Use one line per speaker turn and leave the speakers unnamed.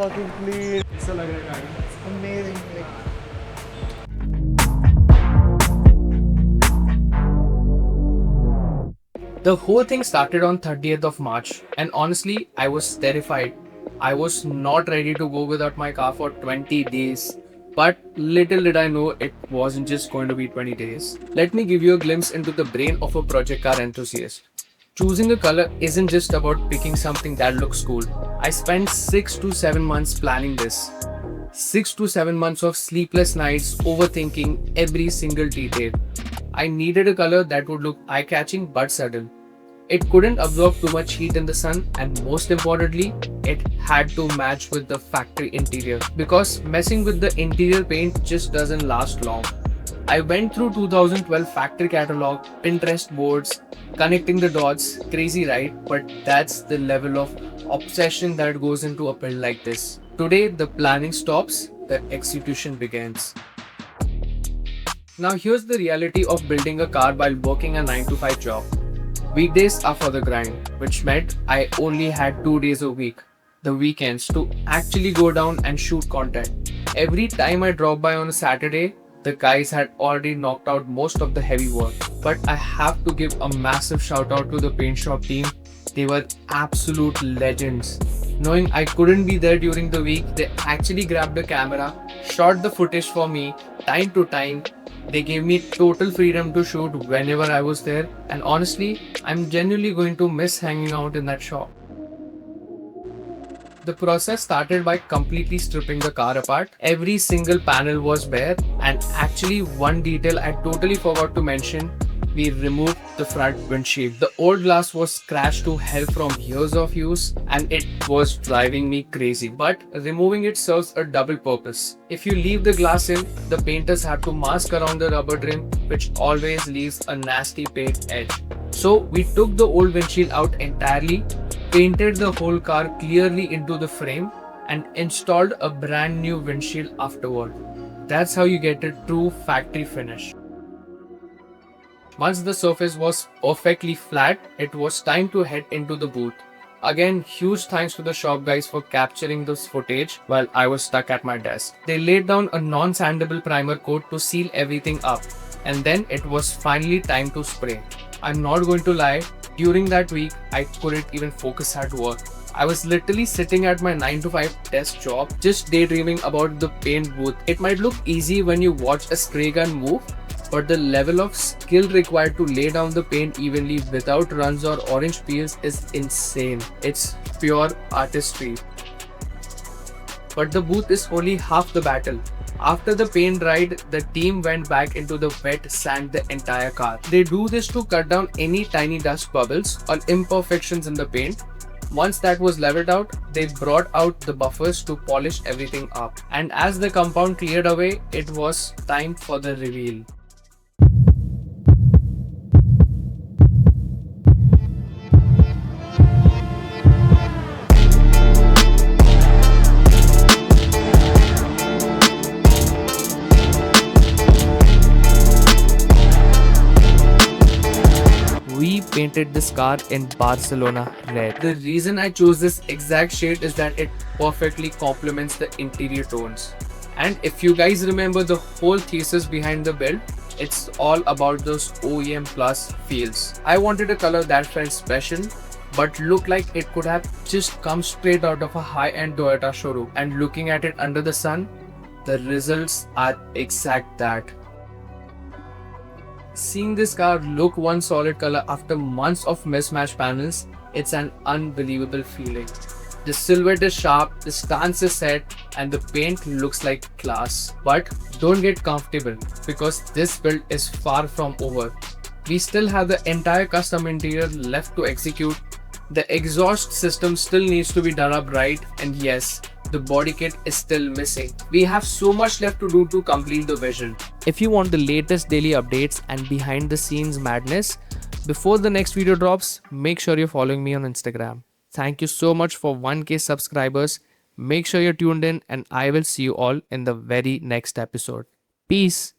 fucking clean.
कैसा लग रहा है गाड़ी?
Amazing.
The whole thing started on 30th of March, and honestly, I was terrified. I was not ready to go without my car for 20 days. But little did I know it wasn't just going to be 20 days. Let me give you a glimpse into the brain of a project car enthusiast. Choosing a color isn't just about picking something that looks cool. I spent 6 to 7 months planning this. 6 to 7 months of sleepless nights overthinking every single detail. I needed a color that would look eye-catching but subtle. It couldn't absorb too much heat in the sun, and most importantly, it had to match with the factory interior, because messing with the interior paint just doesn't last long. I went through 2012 factory catalog, Pinterest boards, connecting the dots. Crazy, right? But that's the level of obsession that goes into a build like this. Today, the planning stops, the execution begins. Now here's the reality of building a car while working a 9 to 5 job. Weekdays are for the grind, which meant I only had 2 days a week, the weekends, to actually go down and shoot content. Every time I dropped by on a Saturday, the guys had already knocked out most of the heavy work. But I have to give a massive shout out to the paint shop team. They were absolute legends. Knowing I couldn't be there during the week, they actually grabbed the camera, shot the footage for me, time to time. They gave me total freedom to shoot whenever I was there, and honestly, I'm genuinely going to miss hanging out in that shop. The process started by completely stripping the car apart. Every single panel was bare, and actually one detail I totally forgot to mention, we removed the front windshield. The old glass was scratched to hell from years of use, and it was driving me crazy. But removing it serves a double purpose. If you leave the glass in, the painters have to mask around the rubber trim, which always leaves a nasty paint edge. So we took the old windshield out entirely, painted the whole car clearly into the frame, and installed a brand new windshield afterward. That's how you get a true factory finish. Once the surface was perfectly flat, it was time to head into the booth. Again, huge thanks to the shop guys for capturing this footage while I was stuck at my desk. They laid down a non-sandable primer coat to seal everything up, and then it was finally time to spray. I'm not going to lie, during that week, I couldn't even focus at work. I was literally sitting at my 9 to 5 desk job, just daydreaming about the paint booth. It might look easy when you watch a spray gun move, but the level of skill required to lay down the paint evenly without runs or orange peels is insane. It's pure artistry. But the booth is only half the battle. After the paint dried, the team went back into the wet sand the entire car. They do this to cut down any tiny dust bubbles or imperfections in the paint. Once that was leveled out, they brought out the buffers to polish everything up. And as the compound cleared away, it was time for the reveal. We painted this car in Barcelona Red. The reason I chose this exact shade is that it perfectly complements the interior tones. And if you guys remember the whole thesis behind the build, it's all about those OEM plus feels. I wanted a color that felt special but looked like it could have just come straight out of a high-end Toyota showroom. And looking at it under the sun, the results are exact that. Seeing this car look one solid color after months of mismatched panels, it's an unbelievable feeling. The silhouette is sharp, the stance is set, and the paint looks like class. But don't get comfortable, because this build is far from over. We still have the entire custom interior left to execute. The exhaust system still needs to be done up right, and yes, the body kit is still missing. We have so much left to do to complete the vision. If you want the latest daily updates and behind the scenes madness, before the next video drops, make sure you're following me on Instagram. Thank you so much for 1K subscribers. Make sure you're tuned in, and I will see you all in the very next episode. Peace.